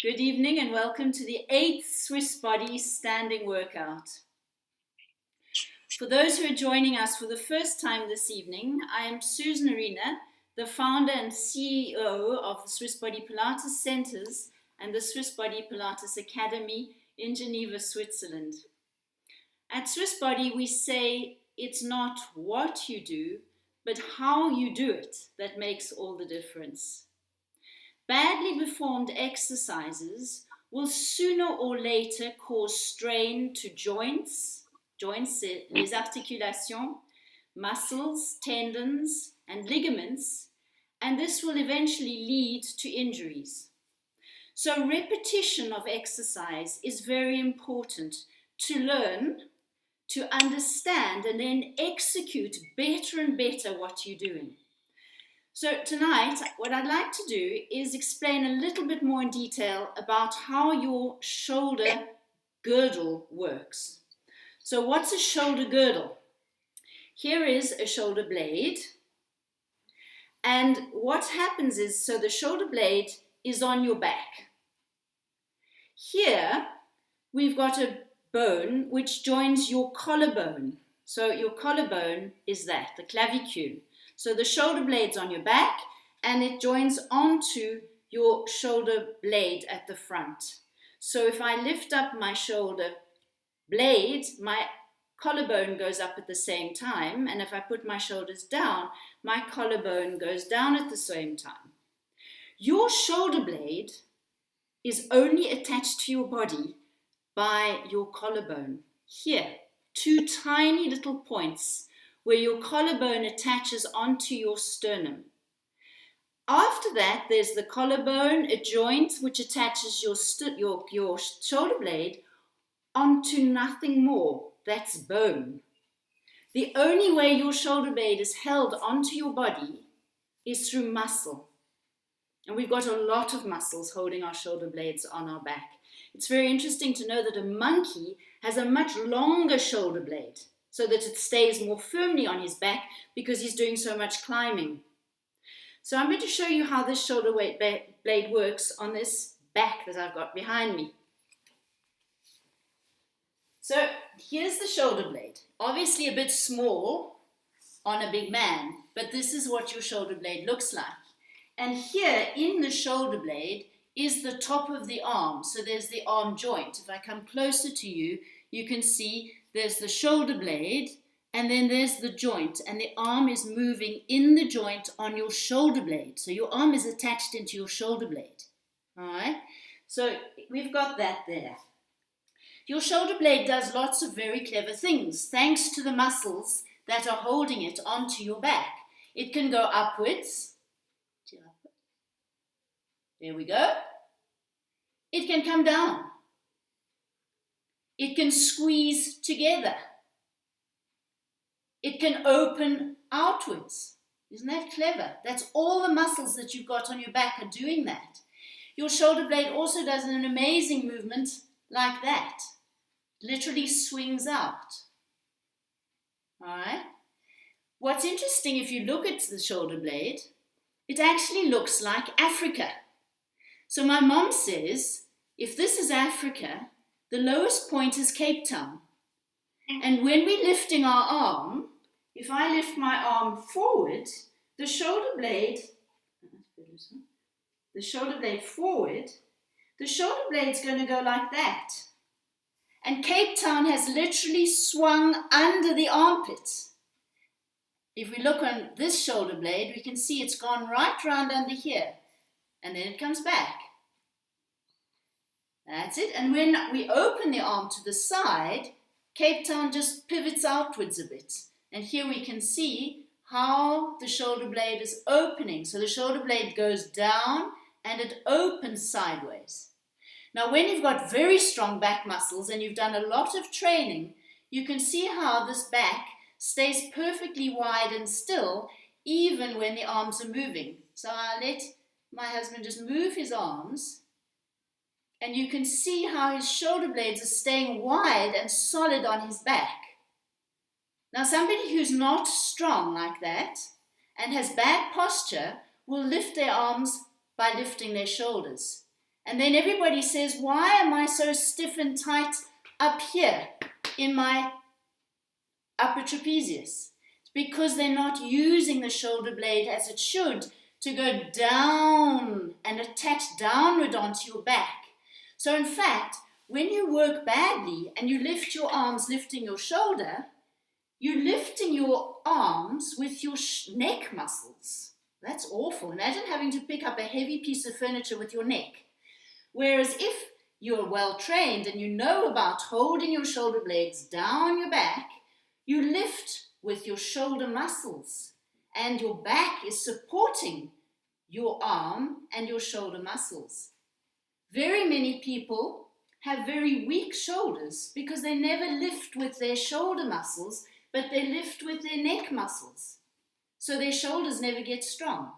Good evening and welcome to the 8th Swissbody standing workout. For those who are joining us for the first time this evening, I am Susan Arena, the founder and CEO of the Swissbody Pilates Centers and the Swissbody Pilates Academy in Geneva, Switzerland. At Swissbody, we say it's not what you do, but how you do it that makes all the difference. Badly performed exercises will sooner or later cause strain to joints, les articulations, muscles, tendons, and ligaments, and this will eventually lead to injuries. So repetition of exercise is very important to learn, to understand, and then execute better and better what you're doing. So tonight, what I'd like to do is explain a little bit more in detail about how your shoulder girdle works. So what's a shoulder girdle? Here is a shoulder blade. And what happens is, so the shoulder blade is on your back. Here, we've got a bone which joins your collarbone. So your collarbone is that, the clavicule. So the shoulder blade's on your back and it joins onto your shoulder blade at the front. So if I lift up my shoulder blade, my collarbone goes up at the same time, and if I put my shoulders down, my collarbone goes down at the same time. Your shoulder blade is only attached to your body by your collarbone. Here, two tiny little points where your collarbone attaches onto your sternum. After that, there's the collarbone, a joint which attaches your shoulder blade onto nothing more. That's bone. The only way your shoulder blade is held onto your body is through muscle. And we've got a lot of muscles holding our shoulder blades on our back. It's very interesting to know that a monkey has a much longer shoulder blade, so that it stays more firmly on his back because he's doing so much climbing. So I'm going to show you how this shoulder blade works on this back that I've got behind me. So here's the shoulder blade. Obviously a bit small on a big man, but this is what your shoulder blade looks like. And here in the shoulder blade is the top of the arm. So there's the arm joint. If I come closer to you, you can see there's the shoulder blade, and then there's the joint, and the arm is moving in the joint on your shoulder blade. So your arm is attached into your shoulder blade. All right? So we've got that there. Your shoulder blade does lots of very clever things, thanks to the muscles that are holding it onto your back. It can go upwards. There we go. It can come down. It can squeeze together. It can open outwards. Isn't that clever? That's all the muscles that you've got on your back are doing that. Your shoulder blade also does an amazing movement like that. Literally swings out. All right? What's interesting, if you look at the shoulder blade, it actually looks like Africa. So my mom says, if this is Africa, the lowest point is Cape Town. And when we're lifting our arm, if I lift my arm forward, the shoulder blade forward, the shoulder blade's going to go like that. And Cape Town has literally swung under the armpit. If we look on this shoulder blade, we can see it's gone right round under here. And then it comes back. That's it. And when we open the arm to the side, Cape Town just pivots outwards a bit. And here we can see how the shoulder blade is opening. So the shoulder blade goes down and it opens sideways. Now when you've got very strong back muscles and you've done a lot of training, you can see how this back stays perfectly wide and still even when the arms are moving. So I'll let my husband just move his arms, and you can see how his shoulder blades are staying wide and solid on his back. Now somebody who's not strong like that and has bad posture will lift their arms by lifting their shoulders. And then everybody says, why am I so stiff and tight up here in my upper trapezius? It's because they're not using the shoulder blade as it should to go down and attach downward onto your back. So in fact, when you work badly and you lift your arms lifting your shoulder, you're lifting your arms with your neck muscles. That's awful. Imagine having to pick up a heavy piece of furniture with your neck. Whereas if you're well trained and you know about holding your shoulder blades down your back, you lift with your shoulder muscles and your back is supporting your arm and your shoulder muscles. Very many people have very weak shoulders because they never lift with their shoulder muscles, but they lift with their neck muscles. So their shoulders never get strong.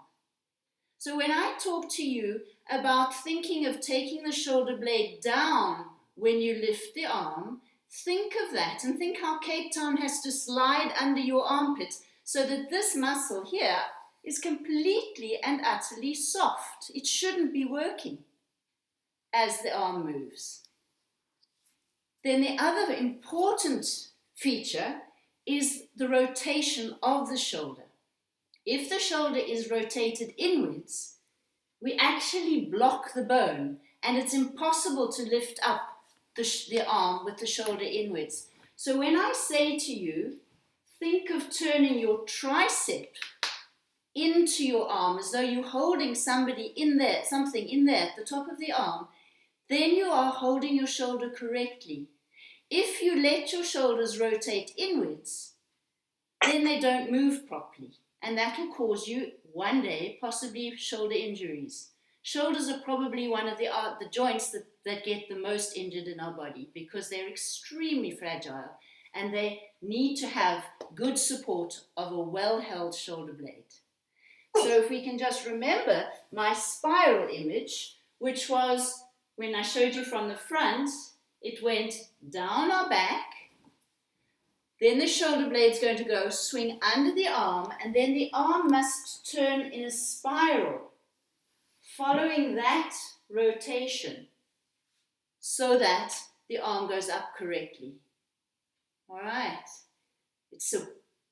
So when I talk to you about thinking of taking the shoulder blade down when you lift the arm, think of that and think how Cape Town has to slide under your armpit so that this muscle here is completely and utterly soft. It shouldn't be working as the arm moves. Then the other important feature is the rotation of the shoulder. If the shoulder is rotated inwards, we actually block the bone and it's impossible to lift up the arm with the shoulder inwards. So when I say to you, think of turning your tricep into your arm as though you're holding something in there at the top of the arm, then you are holding your shoulder correctly. If you let your shoulders rotate inwards, then they don't move properly. And that will cause you, one day, possibly shoulder injuries. Shoulders are probably one of the joints that get the most injured in our body because they're extremely fragile and they need to have good support of a well-held shoulder blade. So if we can just remember my spiral image, which was when I showed you from the front, it went down our back. Then the shoulder blade's going to go swing under the arm, and then the arm must turn in a spiral, following that rotation, so that the arm goes up correctly. All right.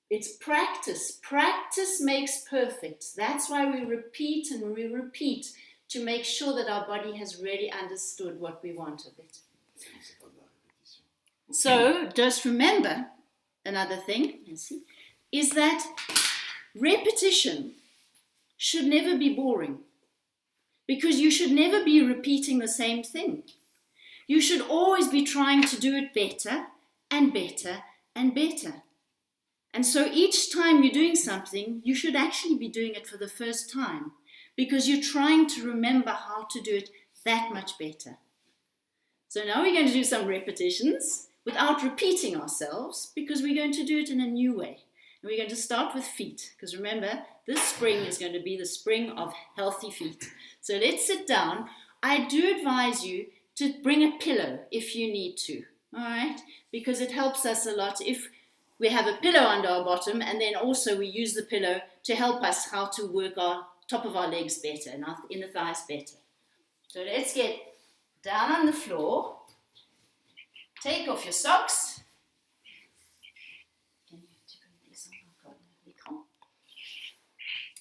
It's practice. Practice makes perfect. That's why we repeat and we repeat to make sure that our body has really understood what we want of it. So just remember, another thing, is that repetition should never be boring because you should never be repeating the same thing. You should always be trying to do it better and better and better. And so each time you're doing something, you should actually be doing it for the first time because you're trying to remember how to do it that much better. So now we're going to do some repetitions without repeating ourselves because we're going to do it in a new way. And we're going to start with feet because remember, this spring is going to be the spring of healthy feet. So let's sit down. I do advise you to bring a pillow if you need to, all right? Because it helps us a lot if we have a pillow under our bottom and then also we use the pillow to help us how to work our top of our legs better and our inner thighs better. So let's get down on the floor. Take off your socks.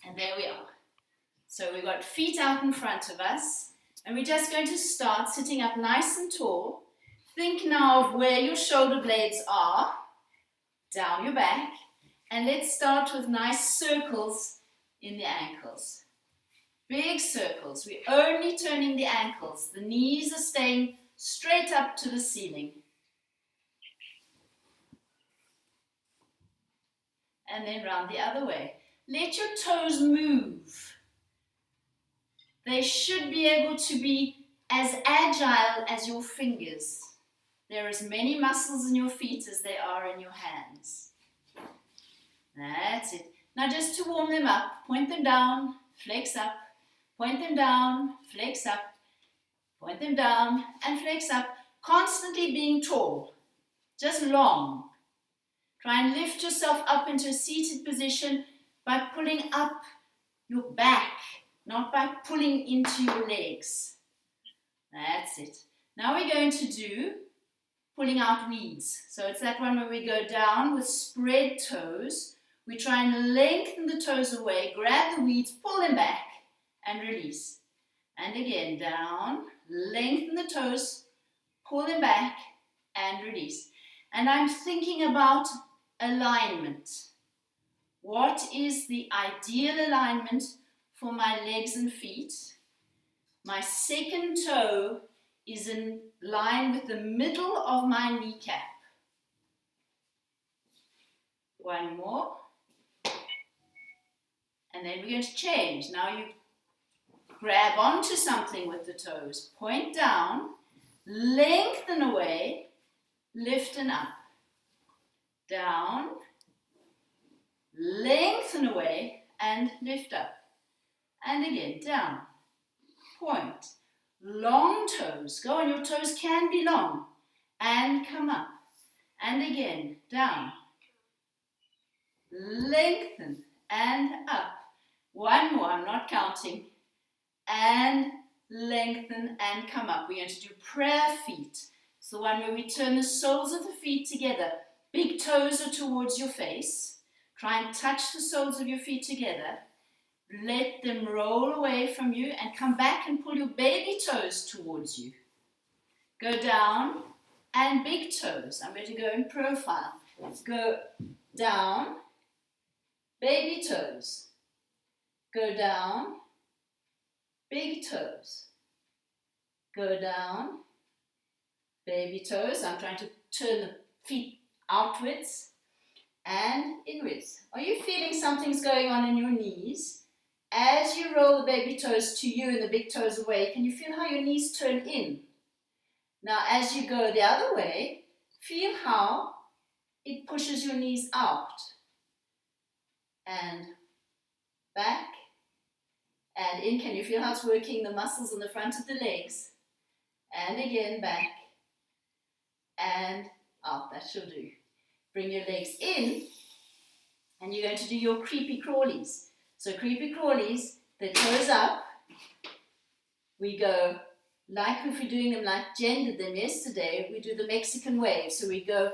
And there we are. So we've got feet out in front of us. And we're just going to start sitting up nice and tall. Think now of where your shoulder blades are. Down your back. And let's start with nice circles in the ankles. Big circles. We're only turning the ankles. The knees are staying straight up to the ceiling. And then round the other way. Let your toes move. They should be able to be as agile as your fingers. There are as many muscles in your feet as there are in your hands. That's it. Now just to warm them up, point them down, flex up, point them down, flex up, point them down and flex up, constantly being tall, just long. Try and lift yourself up into a seated position by pulling up your back, not by pulling into your legs. That's it. Now we're going to do pulling out weeds. So it's that one where we go down with spread toes. We try and lengthen the toes away, grab the weeds, pull them back, and release. And again, down, lengthen the toes, pull them back, and release. And I'm thinking about alignment. What is the ideal alignment for my legs and feet? My second toe is in line with the middle of my kneecap. One more. And then we're going to change. Now you grab onto something with the toes. Point down, lengthen away, lift and up. Down, lengthen away and lift up. And again, down, point. Long toes, go on, your toes can be long. And come up. And again, down. Lengthen and up. One more, I'm not counting. And lengthen and come up. We're going to do prayer feet. It's the one where we turn the soles of the feet together. Big toes are towards your face. Try and touch the soles of your feet together. Let them roll away from you and come back and pull your baby toes towards you. Go down and big toes. I'm going to go in profile. Let's go down, baby toes. Go down, big toes. Go down, baby toes. I'm trying to turn the feet outwards and inwards. Are you feeling something's going on in your knees? As you roll the baby toes to you and the big toes away, can you feel how your knees turn in? Now as you go the other way, feel how it pushes your knees out. And back and in. Can you feel how it's working the muscles on the front of the legs? And again, back and out. That should do. Bring your legs in and you're going to do your Creepy-Crawlies. So Creepy-Crawlies, the toes up. We go like if we're doing them like Jen did them yesterday, we do the Mexican wave. So we go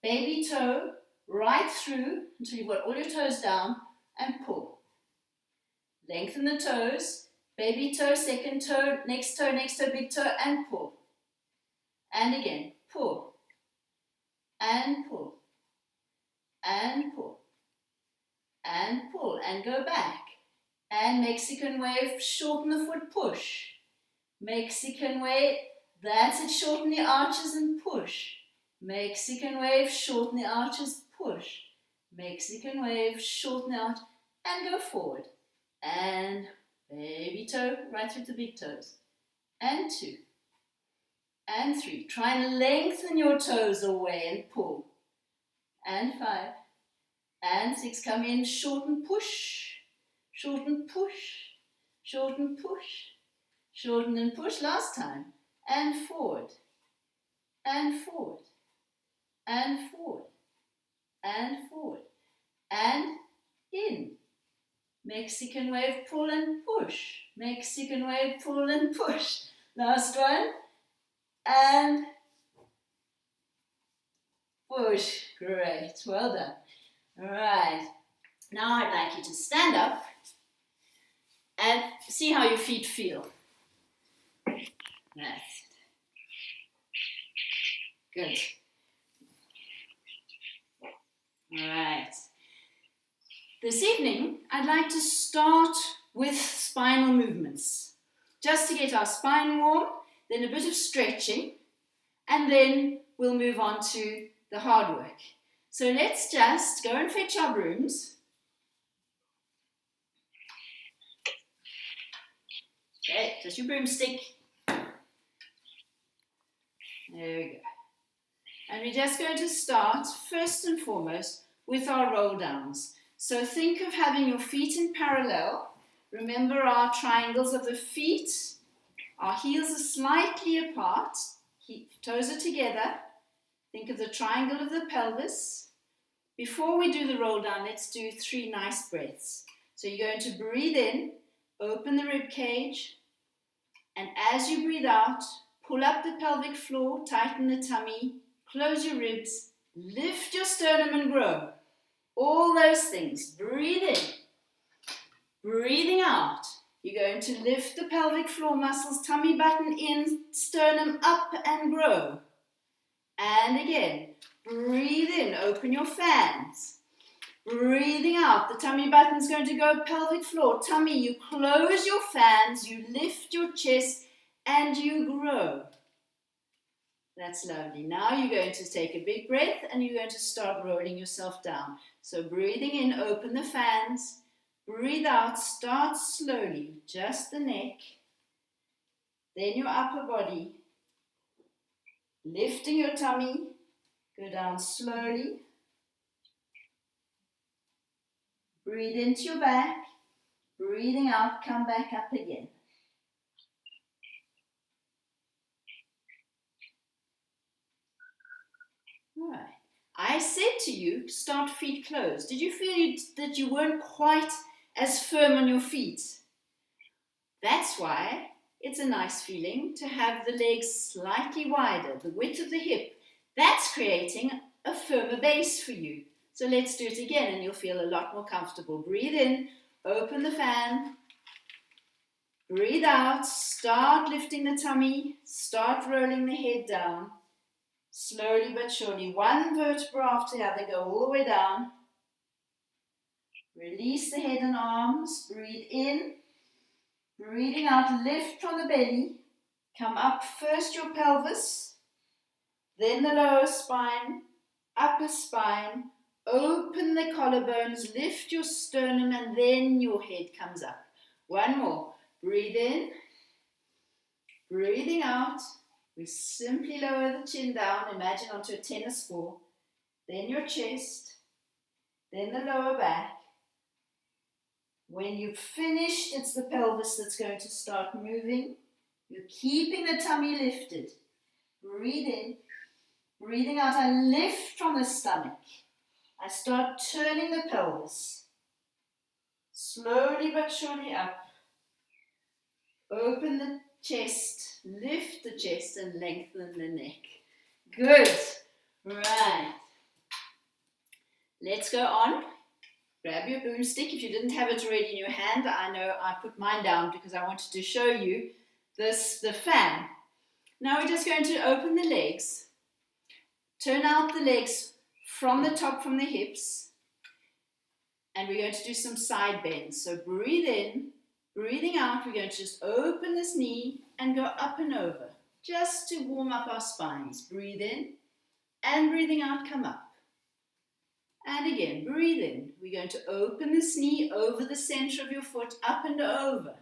baby toe right through until you've got all your toes down and pull. Lengthen the toes, baby toe, second toe, next toe, big toe, and pull. And again, pull, and pull, and pull, and pull, and go back. And Mexican wave, shorten the foot, push. Mexican wave, that's it, shorten the arches and push. Mexican wave, shorten the arches, push. Mexican wave, shorten the arch, and go forward. And baby toe, right through the big toes. And 2. And 3. Try and lengthen your toes away and pull. And 5. And 6. Come in, shorten, push. Shorten, push. Shorten, push. Shorten and push last time. And forward. And forward. And forward. And forward. And in. Mexican wave, pull and push. Mexican wave, pull and push. Last one. And push. Great. Well done. All right. Now I'd like you to stand up and see how your feet feel. That's it. Good. All right. This evening, I'd like to start with spinal movements, just to get our spine warm, then a bit of stretching, and then we'll move on to the hard work. So let's just go and fetch our brooms. Okay, just your broomstick. There we go. And we're just going to start, first and foremost, with our roll downs. So think of having your feet in parallel. Remember our triangles of the feet. Our heels are slightly apart. Toes are together. Think of the triangle of the pelvis. Before we do the roll down, let's do 3 nice breaths. So you're going to breathe in, open the rib cage, and as you breathe out, Pull up the pelvic floor, tighten the tummy, close your ribs, lift your sternum and grow. All those things. Breathe in. Breathing out. You're going to lift the pelvic floor muscles, tummy button in, sternum up and grow. And again, breathe in, open your fans. Breathing out, the tummy button's going to go pelvic floor, tummy, you close your fans, you lift your chest, and you grow. That's lovely. Now you're going to take a big breath and you're going to start rolling yourself down. So breathing in, open the fans. Breathe out, start slowly, just the neck. Then your upper body. Lifting your tummy, go down slowly. Breathe into your back. Breathing out, come back up again. All right. I said to you, start feet closed. Did you feel that you weren't quite as firm on your feet? That's why it's a nice feeling to have the legs slightly wider, the width of the hip. That's creating a firmer base for you. So let's do it again and you'll feel a lot more comfortable. Breathe in, open the fan. Breathe out, start lifting the tummy, start rolling the head down. Slowly but surely, one vertebra after the other, go all the way down. Release the head and arms, breathe in. Breathing out, lift from the belly. Come up first your pelvis, then the lower spine, upper spine. Open the collarbones, lift your sternum, and then your head comes up. One more. Breathe in. Breathing out. We simply lower the chin down, imagine onto a tennis ball. Then your chest, then the lower back. When you've finished, it's the pelvis that's going to start moving. You're keeping the tummy lifted. Breathe in. Breathing out, I lift from the stomach. I start turning the pelvis. Slowly but surely up. Open the chest, lift the chest and lengthen the neck. Good. Right. Let's go on. Grab your boomstick. If you didn't have it already in your hand, I know I put mine down because I wanted to show you the fan. Now we're just going to open the legs. Turn out the legs from the top, from the hips. And we're going to do some side bends. So breathe in. Breathing out, we're going to just open this knee and go up and over, just to warm up our spines. Breathe in, and breathing out, come up. And again, breathe in. We're going to open this knee over the center of your foot, up and over.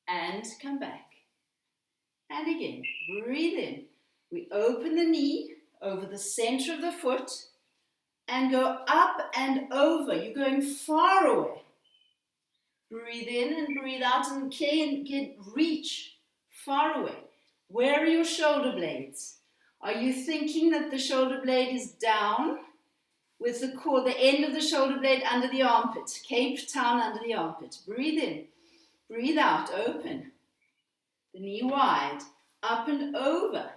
And come back. And again, breathe in. We open the knee over the center of the foot and go up and over. You're going far away. Breathe in and breathe out and reach far away. Where are your shoulder blades? Are you thinking that the shoulder blade is down with the core, the end of the shoulder blade under the armpit? Cape Town under the armpit. Breathe in. Breathe out. Open. The knee wide. Up and over.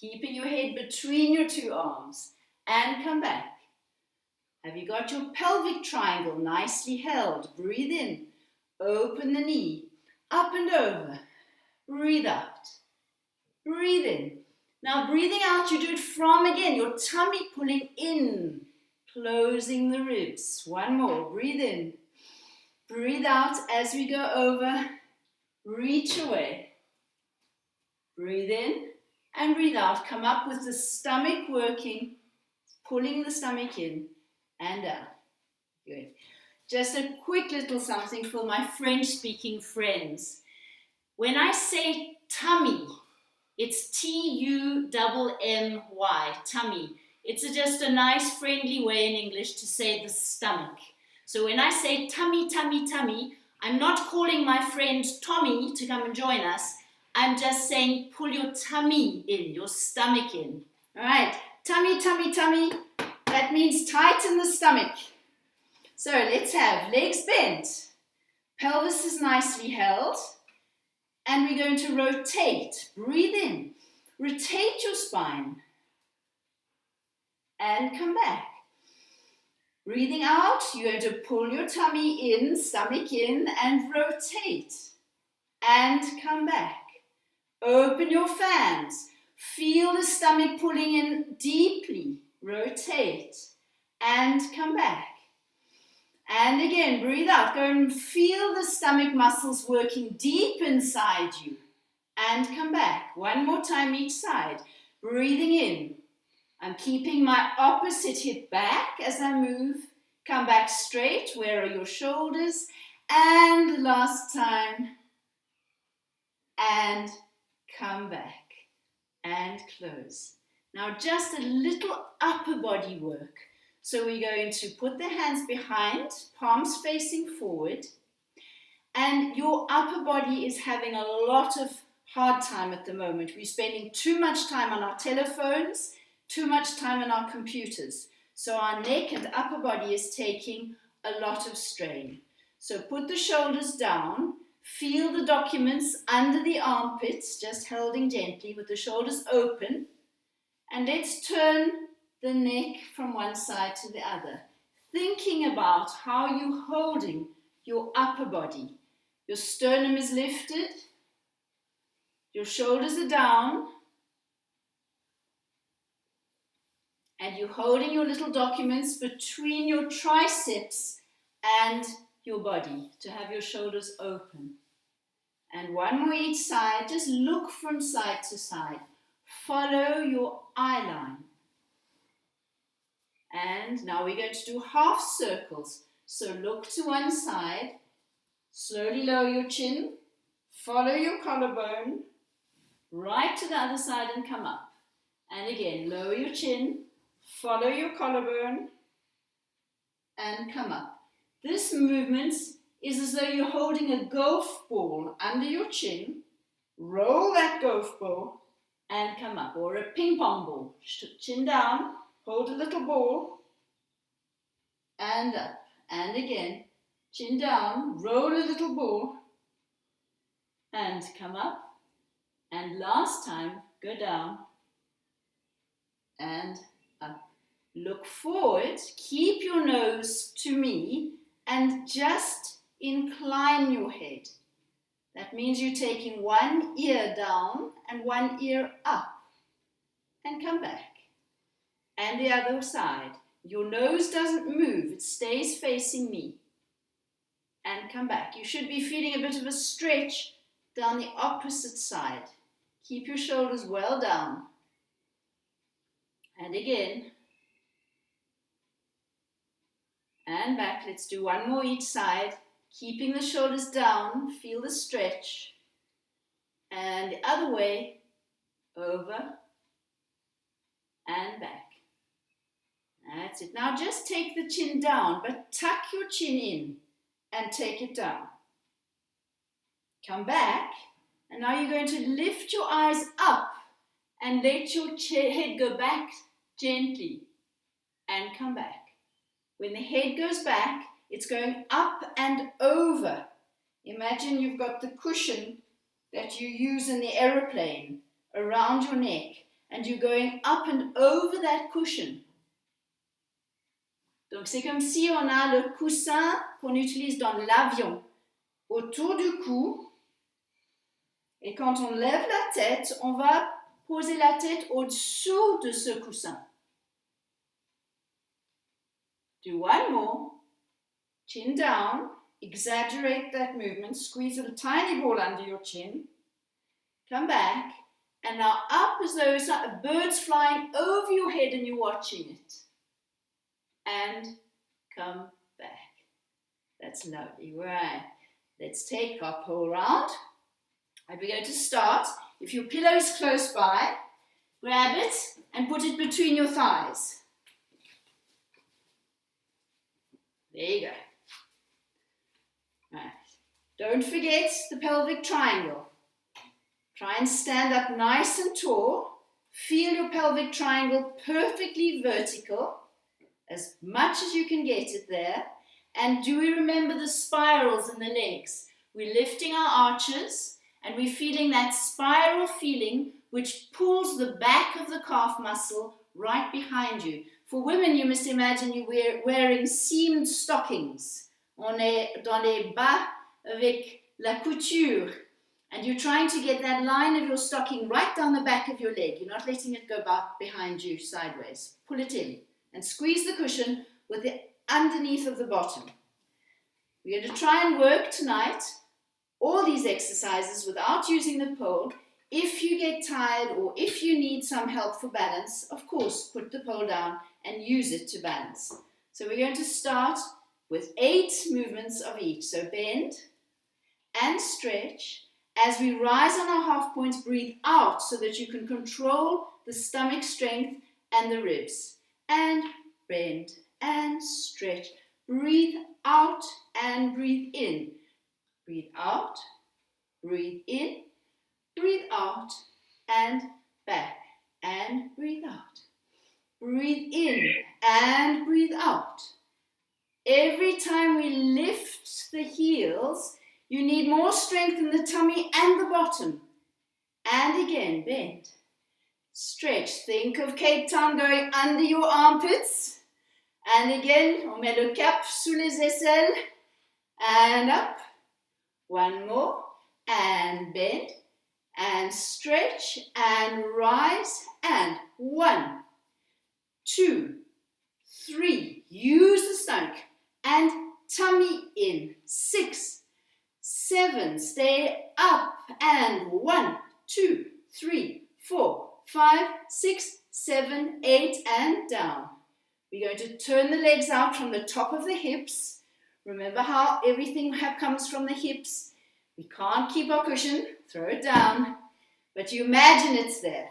Keeping your head between your two arms. And come back. Have you got your pelvic triangle nicely held? Breathe in. Open the knee. Up and over. Breathe out. Breathe in. Now breathing out, you do it from again. Your tummy pulling in. Closing the ribs. One more. Breathe in. Breathe out as we go over. Reach away. Breathe in and breathe out. Come up with the stomach working. Pulling the stomach in. And out. Good. Just a quick little something for my French-speaking friends. When I say tummy, it's T-U-M-M-Y, tummy. It's just a nice, friendly way in English to say the stomach. So when I say tummy, tummy, tummy, I'm not calling my friend Tommy to come and join us. I'm just saying pull your tummy in, your stomach in. All right, tummy, tummy, tummy. That means tighten the stomach. So let's have legs bent. Pelvis is nicely held. we're going to rotate. Breathe in. Rotate your spine. And come back. Breathing out, you're going to pull your tummy in, stomach in, and rotate. And come back. Open your fans. Feel the stomach pulling in deeply. Rotate. And come back. And again, breathe out. Go and feel the stomach muscles working deep inside you. And come back. One more time each side. Breathing in. I'm keeping my opposite hip back as I move. Come back straight. Where are your shoulders? And last time. And come back. And close. Now just a little upper body work. So we're going to put the hands behind, palms facing forward. And your upper body is having a lot of hard time at the moment. We're spending too much time on our telephones, too much time on our computers. So our neck and upper body is taking a lot of strain. So put the shoulders down, feel the documents under the armpits, just holding gently with the shoulders open. And let's turn the neck from one side to the other, thinking about how you're holding your upper body. Your sternum is lifted, your shoulders are down, and you're holding your little documents between your triceps and your body to have your shoulders open. And one more each side, just look from side to side. Follow your eye line. And now we're going to do half circles. So look to one side, slowly lower your chin, follow your collarbone, right to the other side and come up. And again, lower your chin, follow your collarbone and come up. This movement is as though you're holding a golf ball under your chin, roll that golf ball and come up, or a ping pong ball. Chin down, hold a little ball and up. And again, chin down, roll a little ball and come up. And last time, go down and up. Look forward, keep your nose to me and just incline your head. That means you're taking one ear down and one ear up and come back. And the other side. Your nose doesn't move, it stays facing me. And come back. You should be feeling a bit of a stretch down the opposite side. Keep your shoulders well down. And again. And back. Let's do one more each side. Keeping the shoulders down. Feel the stretch. And the other way. Over. And back. That's it. Now just take the chin down, but tuck your chin in and take it down. Come back. And now you're going to lift your eyes up and let your head go back gently and come back. When the head goes back, it's going up and over. Imagine you've got the cushion that you use in the aeroplane around your neck and you're going up and over that cushion. Donc c'est comme si on a le coussin qu'on utilise dans l'avion autour du cou. Et quand on lève la tête, on va poser la tête au-dessous de ce coussin. Do one more. Chin down. Exaggerate that movement. Squeeze a tiny ball under your chin. Come back. And now up as though it's like a bird's flying over your head and you're watching it. And come back. That's lovely. Right. Let's take our pole round. And we're going to start. If your pillow is close by, grab it and put it between your thighs. There you go. Right. Don't forget the pelvic triangle. Try and stand up nice and tall. Feel your pelvic triangle perfectly vertical. As much as you can get it there. And do we remember the spirals in the legs? We're lifting our arches And we're feeling that spiral feeling which pulls the back of the calf muscle right behind you. For women, you must imagine you wearing seamed stockings. On est dans les bas avec la couture. And you're trying to get that line of your stocking right down the back of your leg. You're not letting it go back behind you sideways. Pull it in and squeeze the cushion with the underneath of the bottom. We're going to try and work tonight all these exercises without using the pole. If you get tired or if you need some help for balance, of course, put the pole down and use it to balance. So we're going to start with 8 movements of each. So bend and stretch. As we rise on our half points, breathe out so that you can control the stomach strength and the ribs. And bend and stretch. Breathe out and breathe in. Breathe out, breathe in, breathe out and back. And breathe out. Breathe in and breathe out. Every time we lift the heels, you need more strength in the tummy and the bottom. And again, bend. Stretch. Think of Cape Town going under your armpits. And again, on met le cap sous les aisselles. And up. One more. And bend. And stretch. And rise. And 1, 2, 3. Use the stomach. And tummy in. 6, 7, stay up, and 1, 2, 3, 4, 5, 6, 7, 8, and down. We're going to turn the legs out from the top of the hips. Remember how everything comes from the hips. We can't keep our cushion, throw it down, but you imagine it's there.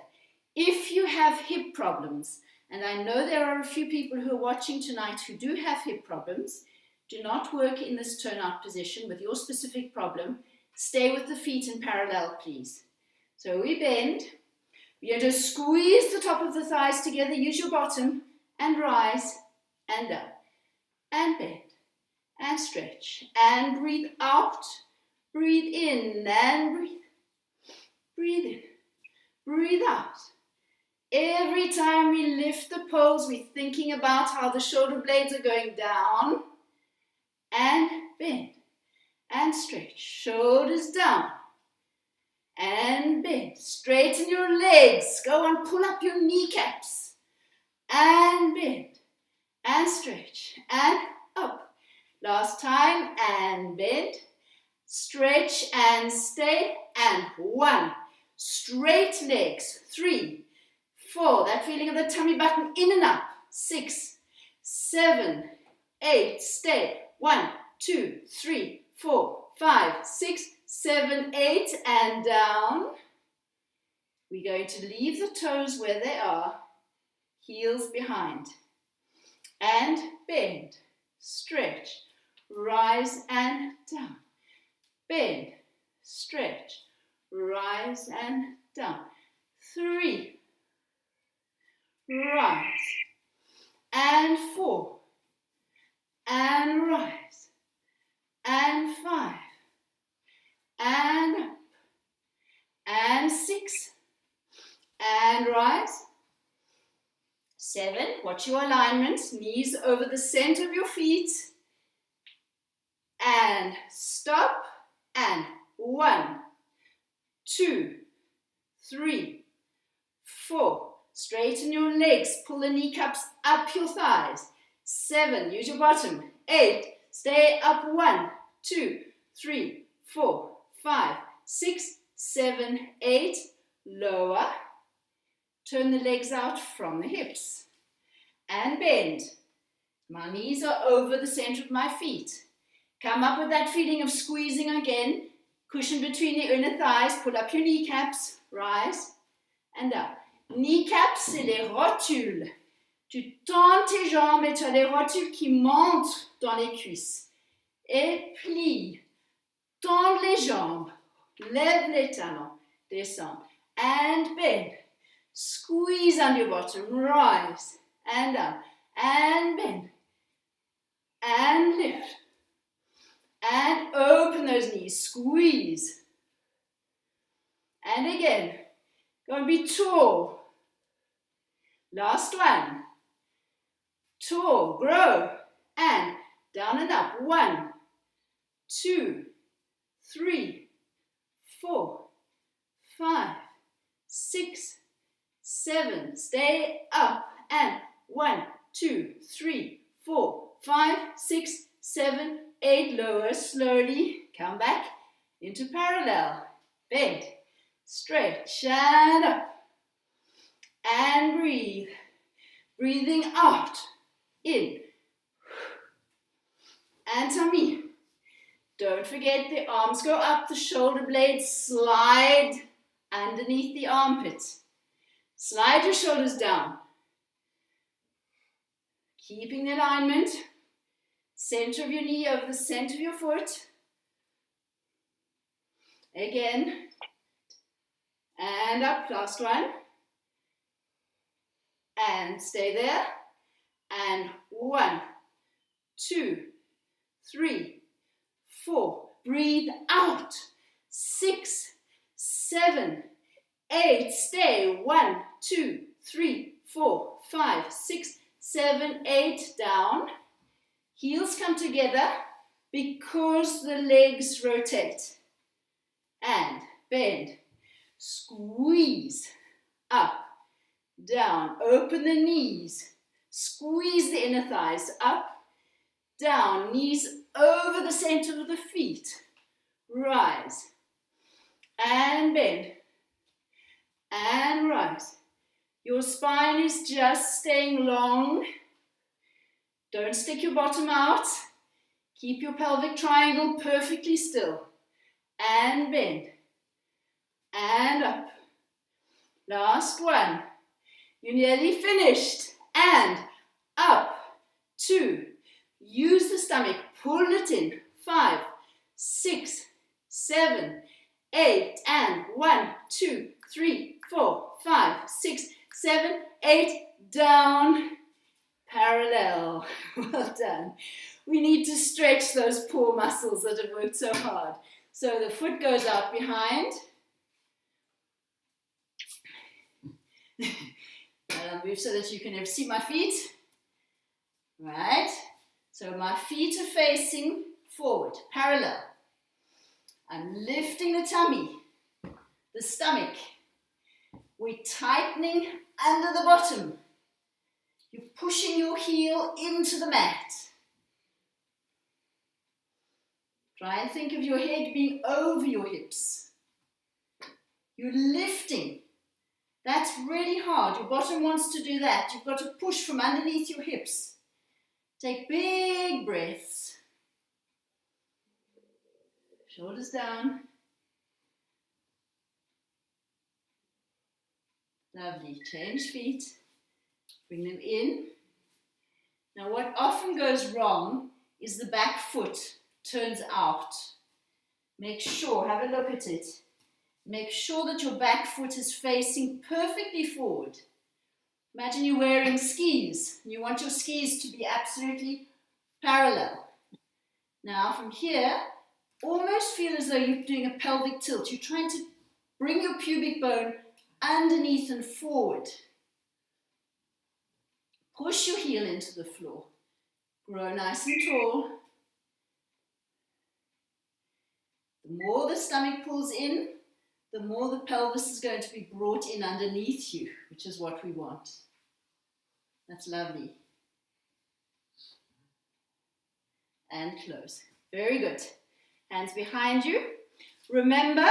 If you have hip problems, and I know there are a few people who are watching tonight who do have hip problems, do not work in this turnout position with your specific problem. Stay with the feet in parallel, please. So we bend. We're going to squeeze the top of the thighs together. Use your bottom and rise and up. And bend and stretch. And breathe out. Breathe in and breathe. Breathe in. Breathe out. Every time we lift the poles, we're thinking about how the shoulder blades are going down. And bend and stretch, shoulders down and bend, straighten your legs, go on, pull up your kneecaps and bend and stretch and up, last time and bend, stretch and stay and 1, straight legs, 3, 4, that feeling of the tummy button in and up, 6, 7, 8, stay, 1, 2, 3, 4, 5, 6, 7, 8, and down. We're going to leave the toes where they are, heels behind. And bend, stretch, rise and down. Bend, stretch, rise and down. 3, rise, and 4, and rise, and 5, and up, and 6, and rise, 7, watch your alignment, knees over the center of your feet, and stop, and 1, 2, 3, 4, straighten your legs, pull the kneecaps up your thighs, 7, use your bottom, 8, stay up, 1, 2, 3, 4, 5, 6, 7, 8, lower, turn the legs out from the hips, and bend, my knees are over the center of my feet, come up with that feeling of squeezing again, cushion between the inner thighs, pull up your kneecaps, rise, and up, kneecaps c'est les rotules. Tu tends tes jambes et tu as les rotules qui montent dans les cuisses. Et plie. Tends les jambes. Lève les talons. Descend. And bend. Squeeze on your bottom. Rise. And up. And bend. And lift. And open those knees. Squeeze. And again. Go and be tall. Last one. Tall, grow. And down and up. 1, 2, 3, 4, 5, 6, 7. Stay up. And 1, 2, 3, 4, 5, 6, 7, 8. Lower slowly. Come back into parallel. Bend. Stretch and up. And breathe. Breathing out. In. And tummy. Don't forget the arms go up, the shoulder blades slide underneath the armpit. Slide your shoulders down. Keeping the alignment. Center of your knee over the center of your foot. Again. And up, last one. And stay there. And 1, 2, 3, 4. Breathe out. 6, 7, 8. Stay. 1, 2, 3, 4, 5, 6, 7, 8. Down. Heels come together because the legs rotate. And bend. Squeeze. Up. Down. Open the knees. Squeeze the inner thighs. Up. Down. Knees over the center of the feet. Rise. And bend. And rise. Your spine is just staying long. Don't stick your bottom out. Keep your pelvic triangle perfectly still. And bend. And up. Last one. You're nearly finished. And up. 2. Use the stomach. Pull it in. 5, 6, 7, 8. And 1, 2, 3, 4, 5, 6, 7, 8. Down. Parallel. Well done. We need to stretch those poor muscles that have worked so hard. So the foot goes out behind. I'll move so that you can see my feet. Right. So my feet are facing forward, parallel. I'm lifting the tummy, the stomach. We're tightening under the bottom. You're pushing your heel into the mat. Try and think of your head being over your hips. You're lifting. That's really hard. Your bottom wants to do that. You've got to push from underneath your hips. Take big breaths. Shoulders down. Lovely. Change feet. Bring them in. Now what often goes wrong is the back foot turns out. Make sure, have a look at it. Make sure that your back foot is facing perfectly forward. Imagine you're wearing skis. You want your skis to be absolutely parallel. Now from here, almost feel as though you're doing a pelvic tilt. You're trying to bring your pubic bone underneath and forward. Push your heel into the floor. Grow nice and tall. The more the stomach pulls in, the more the pelvis is going to be brought in underneath you, which is what we want. That's lovely. And close. Very good. Hands behind you. Remember,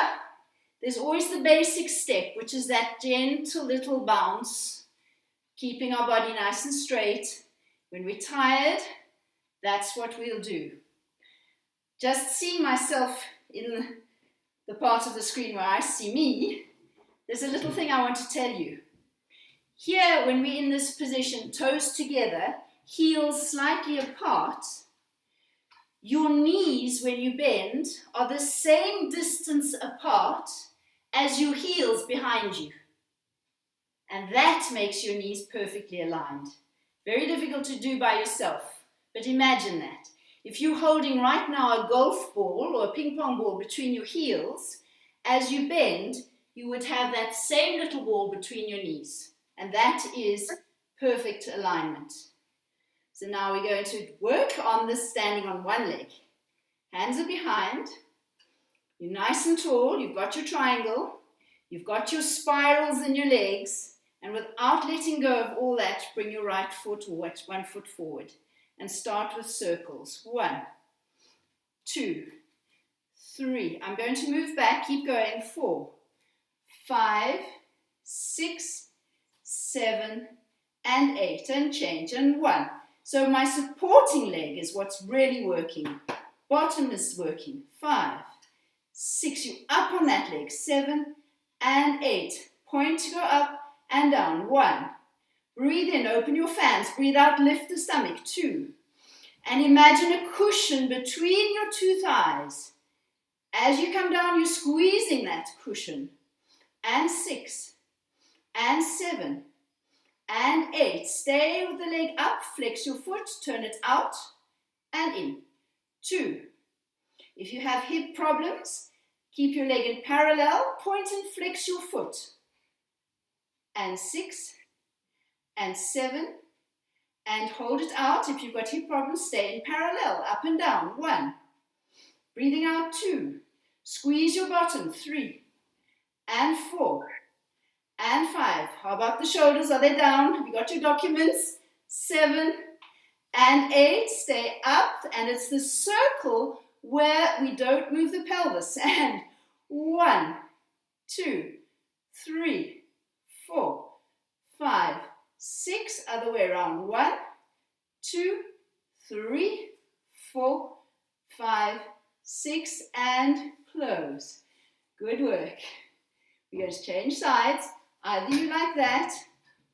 there's always the basic step, which is that gentle little bounce, keeping our body nice and straight. When we're tired, that's what we'll do. Just seeing myself in the part of the screen where I see me, there's a little thing I want to tell you. Here, when we're in this position, toes together, heels slightly apart, your knees, when you bend, are the same distance apart as your heels behind you. And that makes your knees perfectly aligned. Very difficult to do by yourself, but imagine that. If you're holding right now a golf ball or a ping pong ball between your heels, as you bend, you would have that same little wall between your knees. And that is perfect alignment. So now we're going to work on this standing on one leg. Hands are behind. You're nice and tall. You've got your triangle. You've got your spirals in your legs. And without letting go of all that, bring your right foot or one foot forward. And start with circles. 1, 2, 3. I'm going to move back. Keep going. 4, 5, 6, 7, and 8. And change. And 1. So my supporting leg is what's really working. Bottom is working. 5, 6. You up on that leg. 7 and 8. Point to go up and down. 1. Breathe in, open your fans. Breathe out, lift the stomach. 2. And imagine a cushion between your two thighs. As you come down, you're squeezing that cushion. And 6. And 7. And 8. Stay with the leg up. Flex your foot. Turn it out and in. 2. If you have hip problems, keep your leg in parallel. Point and flex your foot. And 6. And 7, and hold it out. If you've got hip problems, stay in parallel, up and down. 1, breathing out. 2, squeeze your bottom. 3, and 4, and 5. How about the shoulders? Are they down? Have you got your documents? 7, and 8, stay up, and it's the circle where we don't move the pelvis. And 1, 2, 3, 4, 5, 6, other way around. 1, 2, 3, 4, 5, 6, and close. Good work. We're going to change sides. Either you like that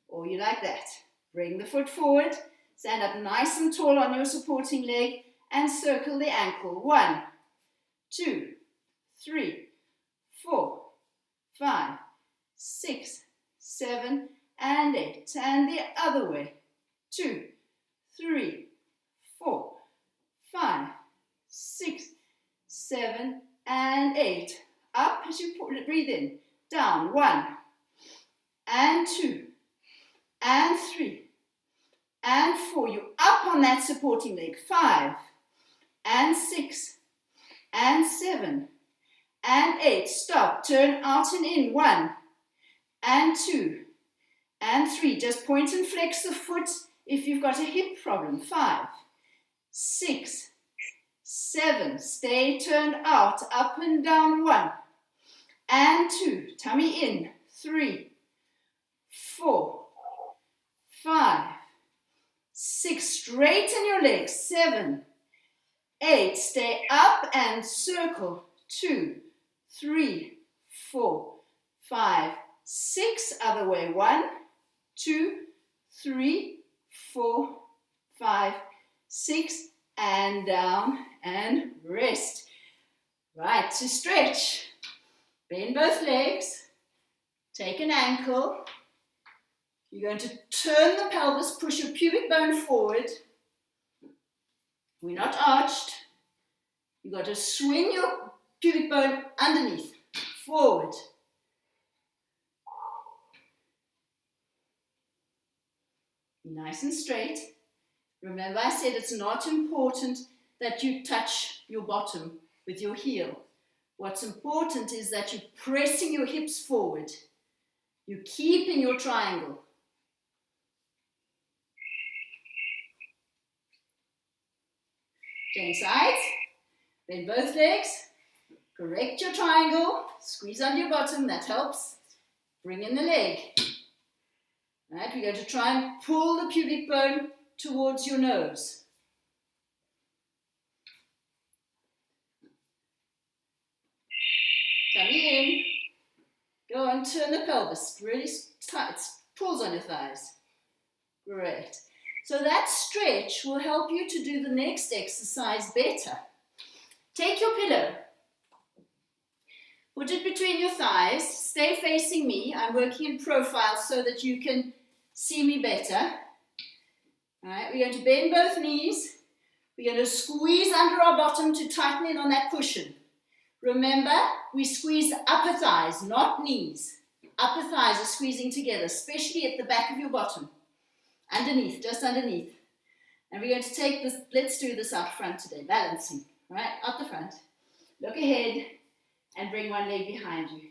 or you like that. Bring the foot forward. Stand up nice and tall on your supporting leg and circle the ankle. 1, 2, 3, 4, 5, 6, 7, and 8, and the other way. 2, 3, 4, 5, 6, 7, and 8. Up as you breathe in. Down. 1, and 2, and 3, and 4. You're up on that supporting leg. 5, and 6, and 7, and 8. Stop. Turn out and in. 1, and 2, and 3. Just point and flex the foot if you've got a hip problem. 5, 6, 7. Stay turned out. Up and down. 1, and 2. Tummy in. 3, 4, 5, 6. Straighten your legs. 7, 8. Stay up and circle. 2, 3, 4, 5, 6. Other way. 1, 2, 3, 4, 5, 6, and down and rest. Right, to stretch. Bend both legs. Take an ankle. You're going to turn the pelvis, push your pubic bone forward. We're not arched. You've got to swing your pubic bone underneath, forward. Nice and straight. Remember I said it's not important that you touch your bottom with your heel. What's important is that you're pressing your hips forward. You're keeping your triangle. Change sides. Bend both legs. Correct your triangle. Squeeze under your bottom. That helps. Bring in the leg. Right, we're going to try and pull the pubic bone towards your nose. Tummy in. Go on, turn the pelvis. Really tight. Pulls on your thighs. Great. So that stretch will help you to do the next exercise better. Take your pillow. Put it between your thighs. Stay facing me. I'm working in profile so that you can see me better. All right, we're going to bend both knees. We're going to squeeze under our bottom to tighten in on that cushion. Remember, we squeeze upper thighs, not knees. Upper thighs are squeezing together, especially at the back of your bottom. Underneath, just underneath. And we're going to take this, let's do this out front today, balancing, right? Out the front. Look ahead and bring one leg behind you.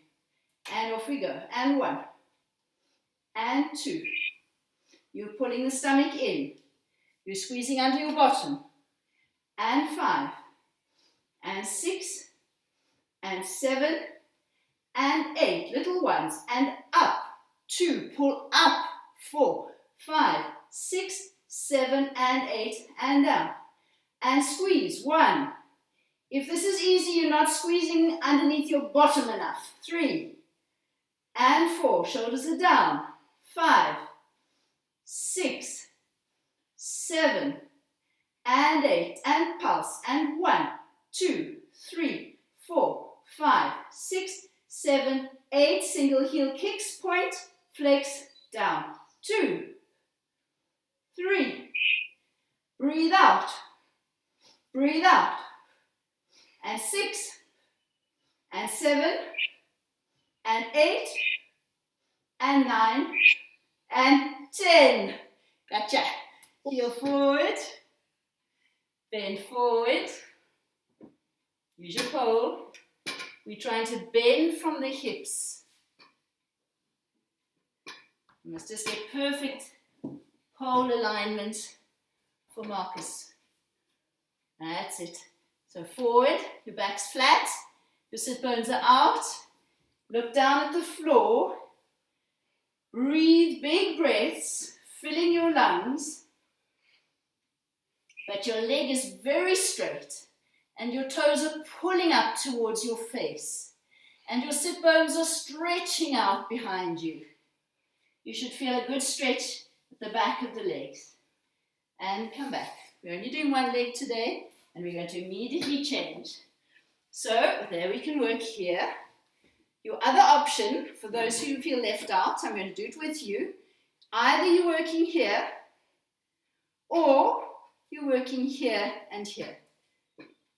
And off we go. And 1. And 2. You're pulling the stomach in. You're squeezing under your bottom. And 5. And 6. And 7. And 8. Little ones. And up. 2. Pull up. 4. 5. 6. 7. And 8. And down. And squeeze. 1. If this is easy, you're not squeezing underneath your bottom enough. 3. And 4. Shoulders are down. 5. 6. 7. And 8. And pulse. And 1, 2, 3, 4, 5, 6, 7, 8. Single heel kicks. Point. Flex. Down. 2. 3. Breathe out. Breathe out. And 6. And 7. And 8. And 9. And 10. Gotcha. Heel forward. Bend forward. Use your pole. We're trying to bend from the hips. You must just get perfect pole alignment for Marcus. That's it. So forward, your back's flat, your sit bones are out. Look down at the floor. Breathe big breaths, filling your lungs. But your leg is very straight and your toes are pulling up towards your face. And your sit bones are stretching out behind you. You should feel a good stretch at the back of the legs. And come back. We're only doing one leg today and we're going to immediately change. So there we can work here. Your other option, for those who feel left out, I'm going to do it with you. Either you're working here or you're working here and here.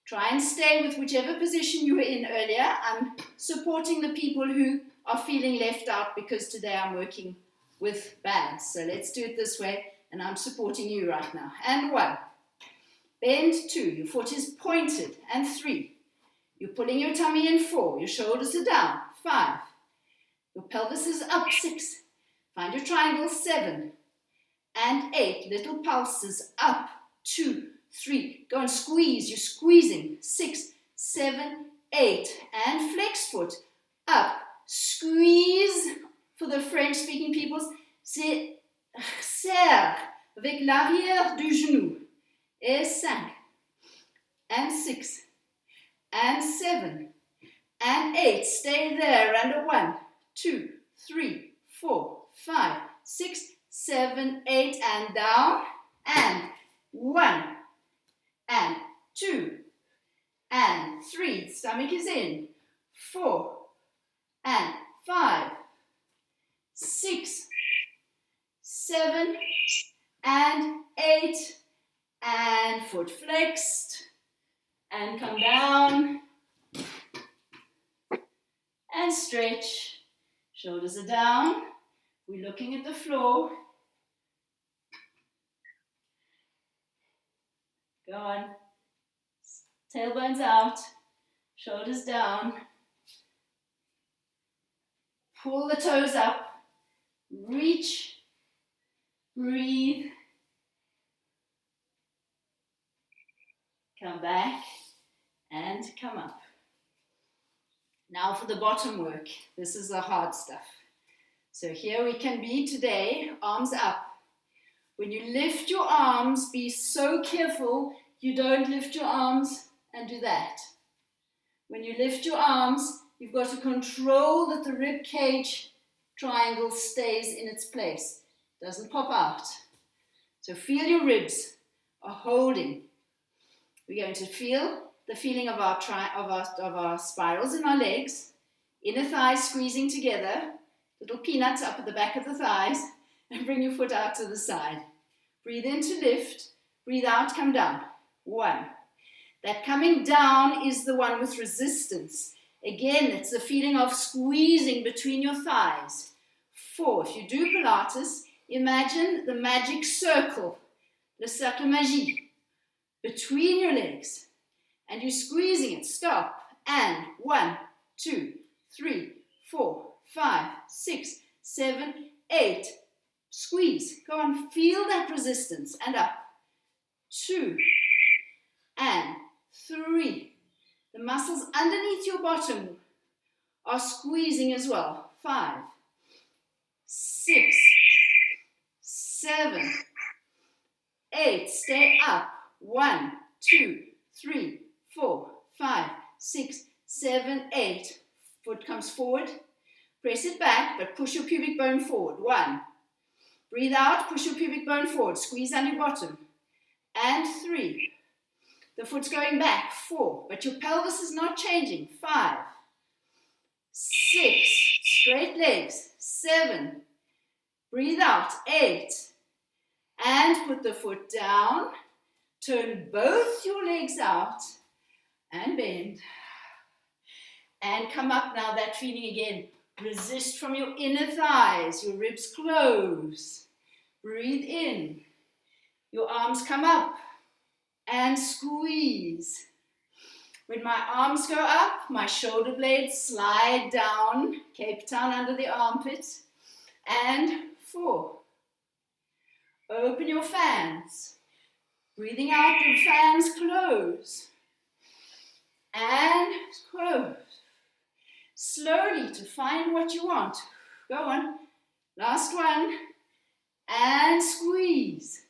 Try and stay with whichever position you were in earlier. I'm supporting the people who are feeling left out because today I'm working with balance. So let's do it this way and I'm supporting you right now. And 1. Bend 2. Your foot is pointed. And 3. You're pulling your tummy in. 4. Your shoulders are down. 5. Your pelvis is up. 6. Find your triangle. 7. And 8. Little pulses up. 2, 3. Go and squeeze. You're squeezing. 6, 7, 8. And flex foot. Up. Squeeze. For the French-speaking peoples, c'est serre avec l'arrière du genou. Et 5. And 6. And 7. And 8. Stay there. And 1, 2, 3, 4, 5, 6, 7, 8. And down. And 1. And 2. And 3. Stomach is in. 4. And 5. 6. 7. And 8. And foot flexed. And come down. And stretch. Shoulders are down. We're looking at the floor. Go on. Tailbones out. Shoulders down. Pull the toes up. Reach. Breathe. Come back and come up. Now for the bottom work. This is the hard stuff. So here we can be today, arms up. When you lift your arms, be so careful you don't lift your arms and do that. When you lift your arms, you've got to control that the rib cage triangle stays in its place. Doesn't pop out. So feel your ribs are holding. We're going to feel the feeling of our spirals in our legs, inner thighs squeezing together, little peanuts up at the back of the thighs, and bring your foot out to the side. Breathe in to lift, breathe out, come down. 1. That coming down is the one with resistance. Again, it's the feeling of squeezing between your thighs. 4. If you do Pilates, imagine the magic circle, le cercle magique, between your legs. And you're squeezing it. Stop. And 1, 2, 3, 4, 5, 6, 7, 8. Squeeze. Go on. Feel that resistance. And up. 2 and 3. The muscles underneath your bottom are squeezing as well. 5, 6, 7, 8. Stay up. 1, 2, 3, 4, 5, 6, 7, 8. Foot comes forward. Press it back, but push your pubic bone forward. 1. Breathe out, push your pubic bone forward. Squeeze on your bottom. And 3. The foot's going back. 4. But your pelvis is not changing. 5, 6. Straight legs. 7. Breathe out. 8. And put the foot down. Turn both your legs out. And bend. And come up now. That feeling again. Resist from your inner thighs. Your ribs close. Breathe in. Your arms come up and squeeze. When my arms go up, my shoulder blades slide down, Cape Town under the armpit. And 4. Open your fans. Breathing out, the fans close. And close. Slowly to find what you want. Go on. Last one. And squeeze.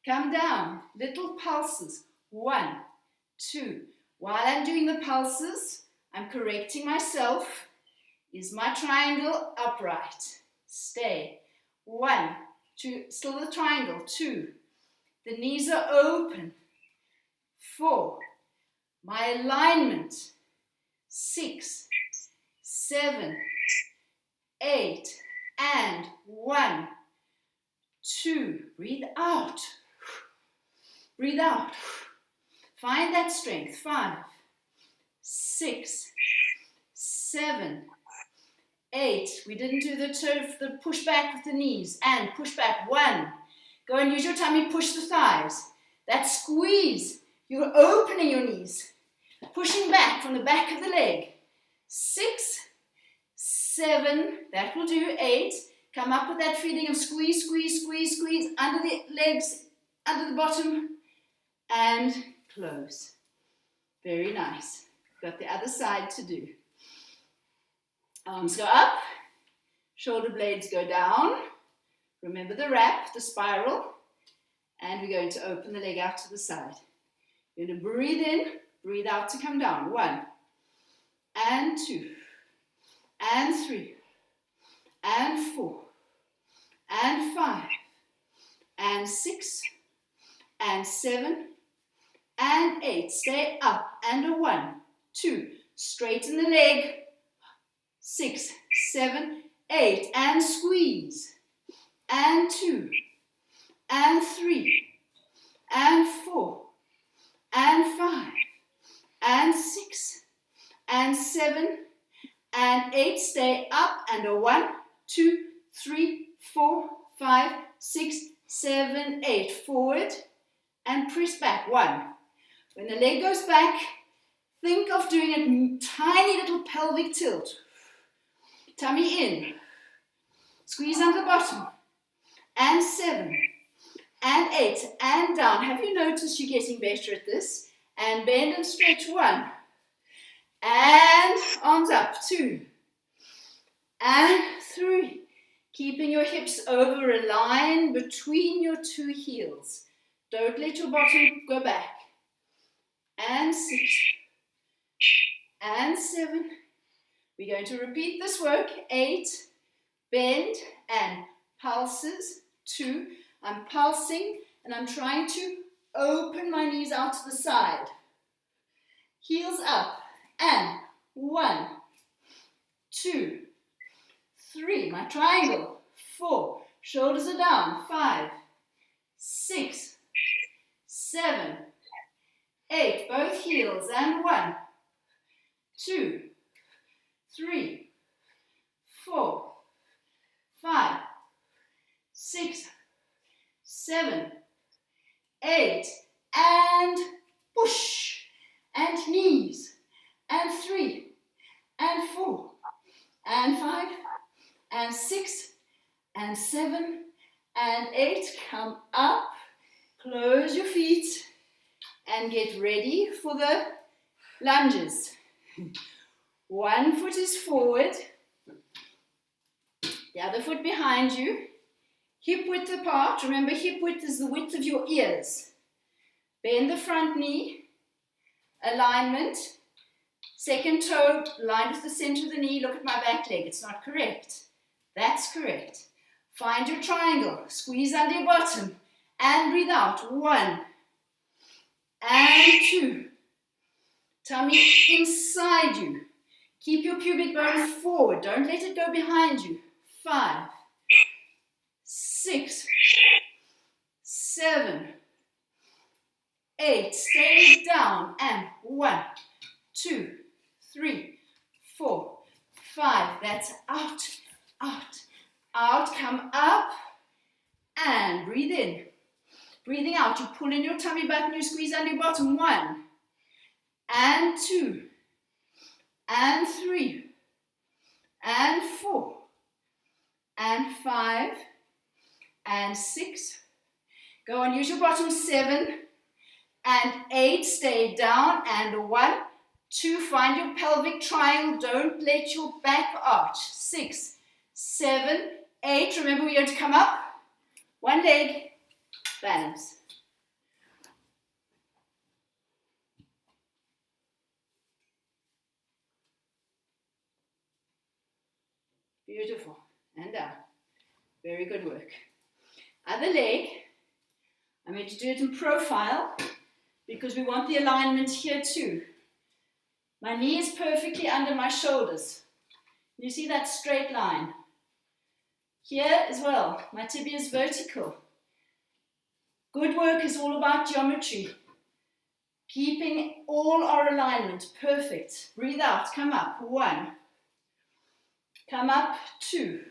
Come down. Little pulses. 1, 2. While I'm doing the pulses, I'm correcting myself. Is my triangle upright? Stay. 1, 2. Still the triangle. 2. The knees are open. 4. My alignment. 6, 7, 8. And 1, 2. Breathe out. Breathe out. Find that strength. 5, 6, 7, 8. We didn't do the push back with the knees. And push back. 1. Go and use your tummy. Push the thighs. That squeeze. You're opening your knees. Pushing back from the back of the leg. 6, 7. That will do. 8. Come up with that feeling of squeeze, squeeze, squeeze, squeeze. Under the legs. Under the bottom. And close. Very nice. Got the other side to do. Arms go up. Shoulder blades go down. Remember the wrap, the spiral. And we're going to open the leg out to the side. You're going to breathe in, breathe out to come down. 1, and 2, and 3, and 4, and 5, and 6, and 7, and 8. Stay up. And a 1, 2. Straighten the leg. 6, 7, 8. And squeeze. And 2. And 3. And 4. And 5. And 6. And 7. And 8. Stay up. And a 1, 2, 3, 4, 5, 6, 7, 8. Forward. And press back. 1. When the leg goes back, think of doing a tiny little pelvic tilt. Tummy in. Squeeze on the bottom. And 7. And 8. And down. Have you noticed you're getting better at this? And bend and stretch. 1. And arms up. 2. And 3. Keeping your hips over a line between your 2 heels. Don't let your bottom go back. And 6. And 7. We're going to repeat this work. 8. Bend and pulses. 2. I'm pulsing and I'm trying to open my knees out to the side. Heels up. And 1, 2, 3. My triangle. 4. Shoulders are down. 5, 6, 7, 8. Both heels. And 1, 2, 3, 4, 5, 6, 7, 8, and push, and knees, and 3, and 4, and 5, and 6, and 7, and 8. Come up, close your feet, and get ready for the lunges. One foot is forward, the other foot behind you, hip width apart. Remember, hip width is the width of your ears. Bend the front knee, alignment, second toe lined with the center of the knee. Look at my back leg, it's not correct. That's correct. Find your triangle, squeeze under your bottom, and breathe out. 1, and 2. Tummy inside you. Keep your pubic bone forward. Don't let it go behind you. 5, 6, 7, 8. Stay down. And 1, 2, 3, 4, 5. That's out, out, out. Come up and breathe in. Breathing out. You pull in your tummy button. You squeeze under your bottom. 1, and 2, and 3, and 4, and 5, and 6. Go on, use your bottom. 7, and 8. Stay down. And 1, 2. Find your pelvic triangle. Don't let your back arch. 6, 7, 8. Remember, we're going to come up. One leg, balance. Beautiful. And down. Very good work. Other leg. I'm going to do it in profile because we want the alignment here too. My knee is perfectly under my shoulders. You see that straight line? Here as well, my tibia is vertical. Good work is all about geometry. Keeping all our alignment perfect. Breathe out, come up. 1. Come up. 2.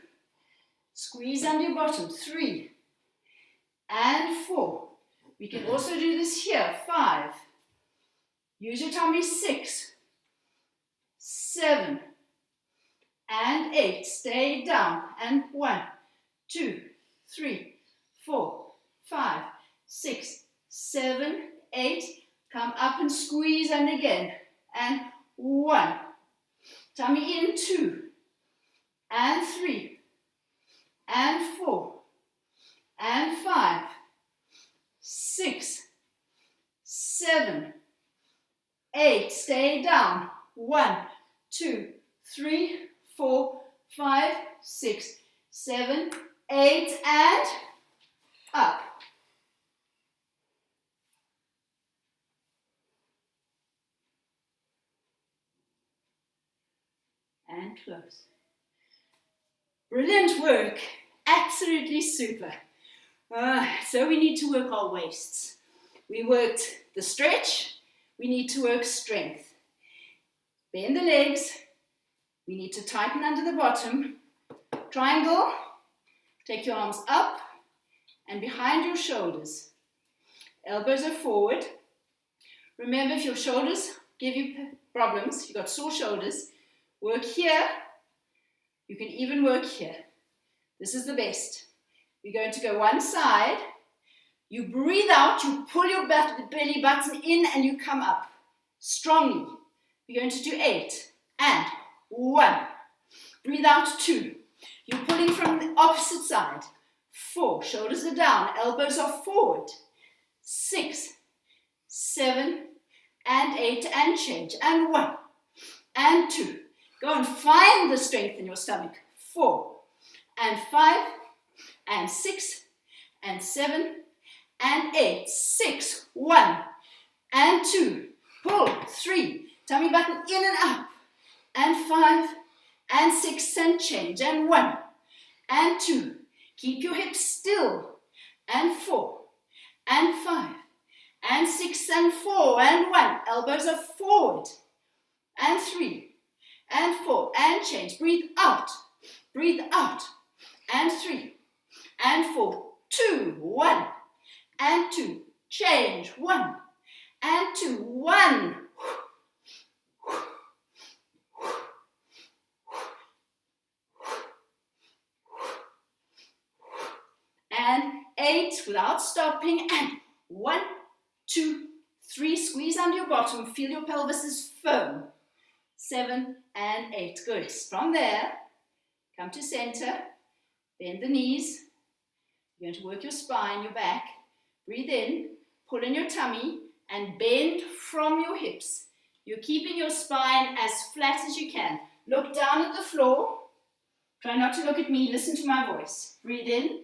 Squeeze under your bottom. 3. And 4. We can also do this here. 5. Use your tummy. 6. 7. And 8. Stay down. And 1, 2, 3, 4, 5, 6, 7, 8. Come up and squeeze and again. And 1. Tummy in. 2. And 3. And 4. And 5. 6. 7. 8. Stay down. 1, 2, 3, 4, 5, 6, 7, 8, and up. And close. Brilliant work. Absolutely super. So we need to work our waists. We worked the stretch. We need to work strength. Bend the legs. We need to tighten under the bottom. Triangle. Take your arms up and behind your shoulders. Elbows are forward. Remember, if your shoulders give you problems, you've got sore shoulders, work here. You can even work here. This is the best. We're going to go one side. You breathe out, you pull your belly button in and you come up strongly. We're going to do 8 and 1. Breathe out. 2. You're pulling from the opposite side. 4. Shoulders are down. Elbows are forward. 6, 7, and 8, and change. And 1, and 2. Go and find the strength in your stomach. 4, and 5, and 6, and 7, and 8. 6, 1, and 2. Pull. 3. Tummy button in and up. And 5, and 6, and change. And 1, and 2. Keep your hips still. And 4, and 5, and 6, and 4, and 1. Elbows are forward. And 3, and 4, and change. Breathe out, and 3, and 4, 2, 1, and 2, change, 1, and 2, 1, and 8 without stopping, and 1, 2, 3, squeeze under your bottom, feel your pelvis is firm, 7 and 8, good. From there, come to center, bend the knees, you're going to work your spine, your back, breathe in, pull in your tummy, and bend from your hips. You're keeping your spine as flat as you can. Look down at the floor, try not to look at me, listen to my voice. Breathe in,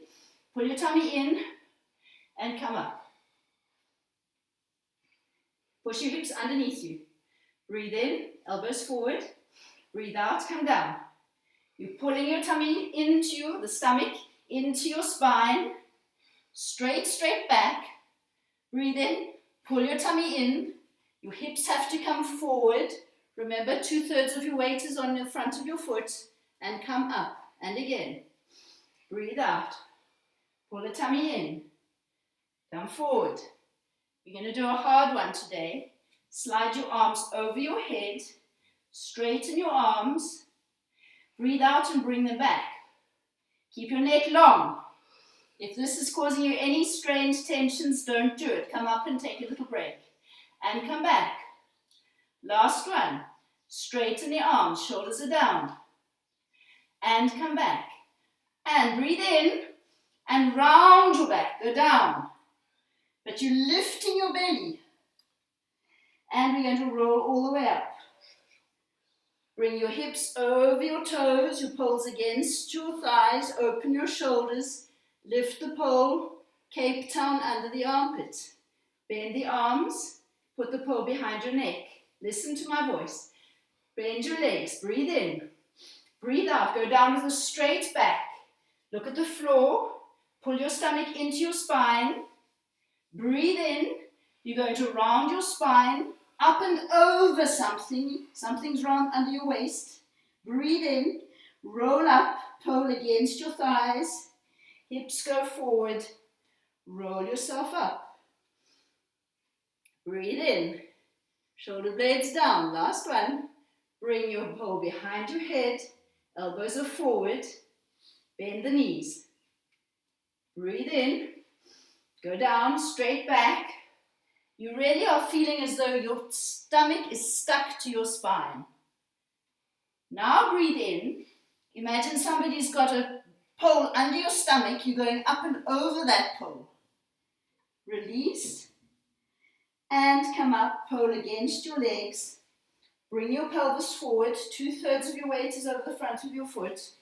pull your tummy in, and come up. Push your hips underneath you. Breathe in, elbows forward. Breathe out, come down. You're pulling your tummy into the stomach, into your spine. Straight back. Breathe in, pull your tummy in. Your hips have to come forward. Remember, 2/3 of your weight is on the front of your foot. And come up. And again. Breathe out. Pull the tummy in. Come forward. We're going to do a hard one today. Slide your arms over your head. Straighten your arms. Breathe out and bring them back. Keep your neck long. If this is causing you any strained tensions, don't do it. Come up and take a little break. And come back. Last one. Straighten the arms. Shoulders are down. And come back. And breathe in. And round your back. Go down. But you're lifting your belly. And we're going to roll all the way up. Bring your hips over your toes, your poles against your thighs, open your shoulders, lift the pole, Cape Town under the armpit. Bend the arms, put the pole behind your neck. Listen to my voice. Bend your legs, breathe in. Breathe out, go down with a straight back. Look at the floor, pull your stomach into your spine. Breathe in, you're going to round your spine, up and over something. Something's round under your waist. Breathe in, roll up, pole against your thighs. Hips go forward, roll yourself up. Breathe in, shoulder blades down. Last one. Bring your pole behind your head, elbows are forward, bend the knees. Breathe in, go down, straight back. You really are feeling as though your stomach is stuck to your spine. Now breathe in. Imagine somebody's got a pole under your stomach. You're going up and over that pole. Release. And come up, pole against your legs. Bring your pelvis forward. 2/3 of your weight is over the front of your foot.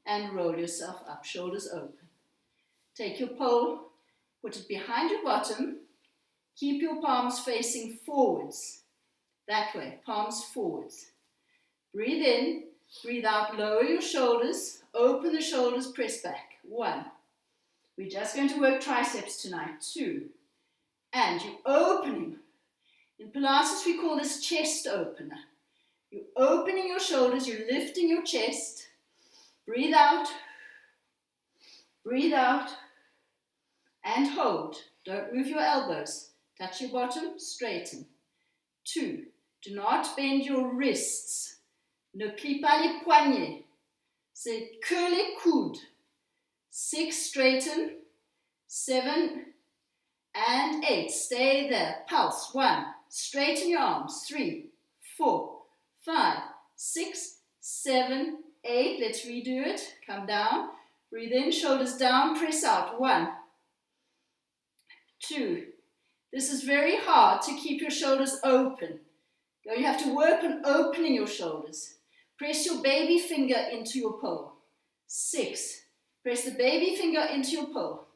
And roll yourself up, shoulders open. Take your pole, put it behind your bottom. Keep your palms facing forwards. That way, palms forwards. Breathe in, breathe out, lower your shoulders, open the shoulders, press back. 1. We're just going to work triceps tonight. 2. And you're opening. In Pilates, we call this chest opener. You're opening your shoulders, you're lifting your chest. Breathe out, and hold. Don't move your elbows. Touch your bottom, straighten. 2. Do not bend your wrists. Ne plie pas les poignets. C'est que les coudes. 6, straighten. 7 and 8. Stay there. Pulse. 1. Straighten your arms. 3, 4, 5, 6, 7, 8. Let's redo it. Come down. Breathe in, shoulders down, press out. 1, 2. This is very hard to keep your shoulders open. You have to work on opening your shoulders. Press your baby finger into your pole. 6. Press the baby finger into your pole.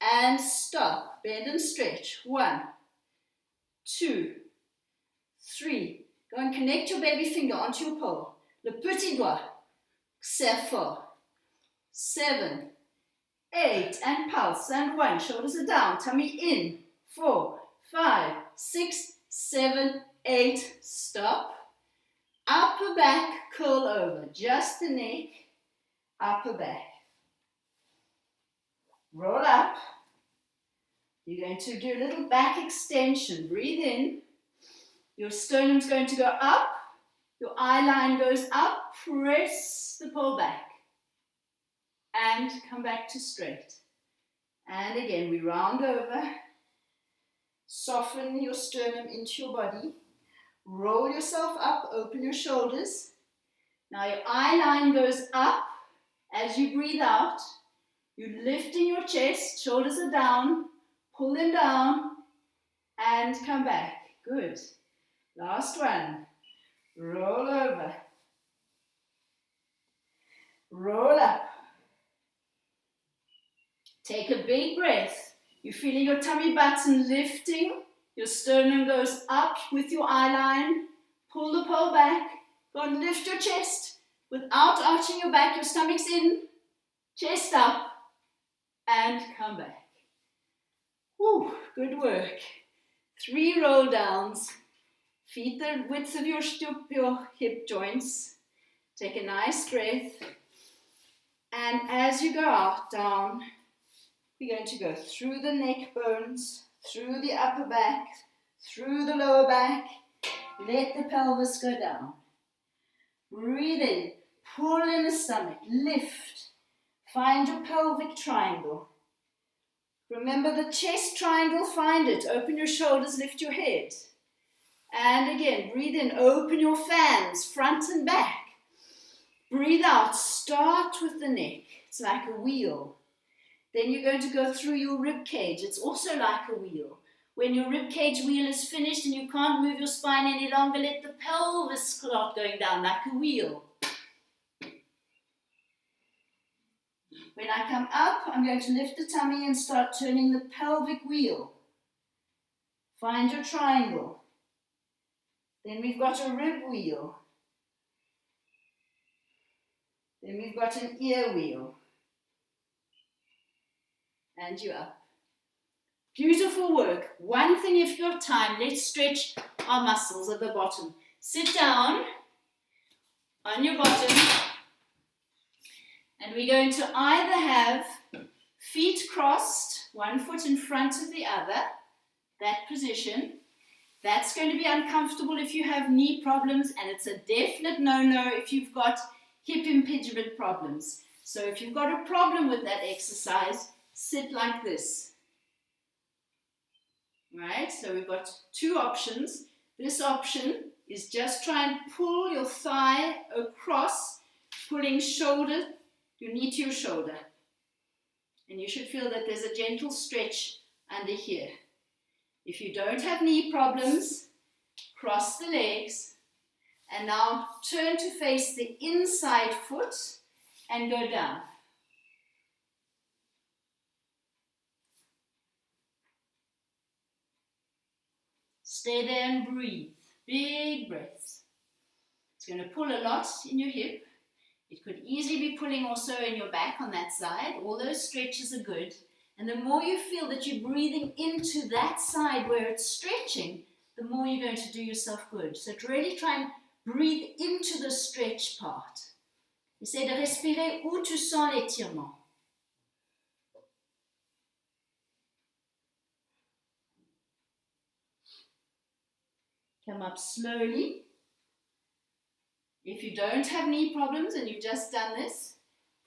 And stop. Bend and stretch. 1, 2, 3. Go and connect your baby finger onto your pole. Le petit doigt. C'est fort. 7, 8. And pulse. And 1. Shoulders are down. Tummy in. 4, 5, 6, 7, 8. Stop. Upper back, curl over. Just the neck, upper back. Roll up. You're going to do a little back extension. Breathe in. Your sternum's going to go up. Your eye line goes up. Press the pole back. And come back to straight. And again, we round over. Soften your sternum into your body. Roll yourself up. Open your shoulders. Now your eye line goes up. As you breathe out, you're lifting your chest. Shoulders are down. Pull them down. And come back. Good. Last one. Roll over. Roll up. Take a big breath. You're feeling your tummy button lifting. Your sternum goes up with your eye line. Pull the pole back. Go and lift your chest without arching your back. Your stomach's in. Chest up. And come back. Whew, good work. 3 roll downs. Feet the width of your hip joints. Take a nice breath. And as you go out, down, we're going to go through the neck bones, through the upper back, through the lower back. Let the pelvis go down. Breathe in. Pull in the stomach. Lift. Find your pelvic triangle. Remember the chest triangle, find it. Open your shoulders, lift your head. And again, breathe in, open your fans, front and back. Breathe out, start with the neck. It's like a wheel. Then you're going to go through your rib cage. It's also like a wheel. When your rib cage wheel is finished and you can't move your spine any longer, let the pelvis start going down like a wheel. When I come up, I'm going to lift the tummy and start turning the pelvic wheel. Find your triangle. Then we've got a rib wheel. Then we've got an ear wheel. And you're up. Beautiful work. One thing if you've got time, let's stretch our muscles at the bottom. Sit down on your bottom. And we're going to either have feet crossed, one foot in front of the other, that position. That's going to be uncomfortable if you have knee problems, and it's a definite no-no if you've got hip impingement problems. So if you've got a problem with that exercise, sit like this. Right? So we've got 2 options. This option is just try and pull your thigh across, pulling your knee to your shoulder. And you should feel that there's a gentle stretch under here. If you don't have knee problems, cross the legs and now turn to face the inside foot and go down. Stay there and breathe. Big breaths. It's going to pull a lot in your hip. It could easily be pulling also in your back on that side. All those stretches are good. And the more you feel that you're breathing into that side where it's stretching, the more you're going to do yourself good. So to really try and breathe into the stretch part. Essaie de respirer où tu sens l'étirement. Come up slowly. If you don't have knee problems and you've just done this,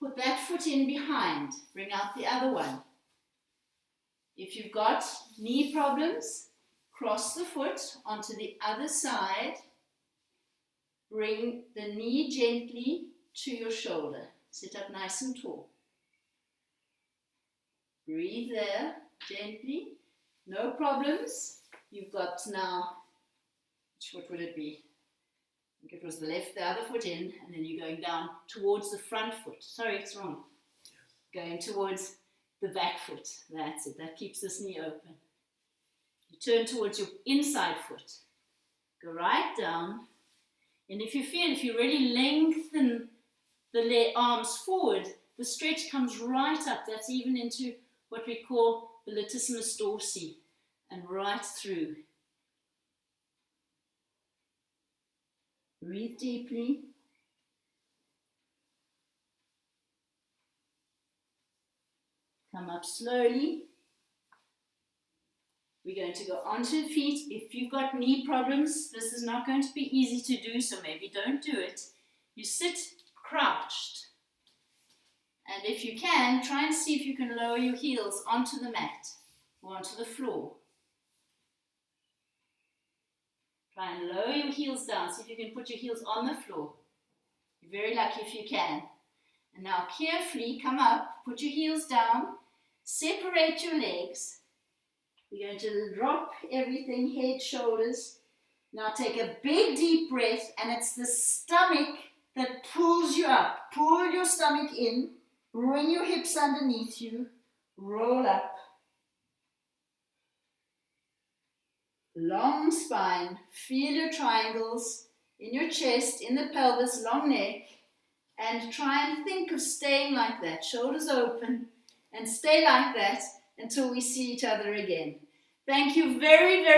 put that foot in behind. Bring out the other one. If you've got knee problems, cross the foot onto the other side. Bring the knee gently to your shoulder. Sit up nice and tall. Breathe there, gently. No problems. You've got now, which foot would it be? I think it was the other foot in, and then you're going down towards the front foot. Sorry, it's wrong. Going towards the back foot. That's it. That keeps this knee open. You turn towards your inside foot. Go right down. And if you really lengthen the arms forward, the stretch comes right up. That's even into what we call the latissimus dorsi and right through. Breathe deeply. Come up slowly. We're going to go onto the feet. If you've got knee problems, this is not going to be easy to do, so maybe don't do it. You sit crouched. And if you can, try and see if you can lower your heels onto the mat or onto the floor. Try and lower your heels down. See if you can put your heels on the floor. You're very lucky if you can. And now carefully come up, put your heels down, separate your legs. We're going to drop everything, head, shoulders. Now take a big deep breath, and it's the stomach that pulls you up. Pull your stomach in, bring your hips underneath you, roll up. Long spine, feel your triangles in your chest, in the pelvis, long neck, and try and think of staying like that, shoulders open, and stay like that until we see each other again. Thank you very, very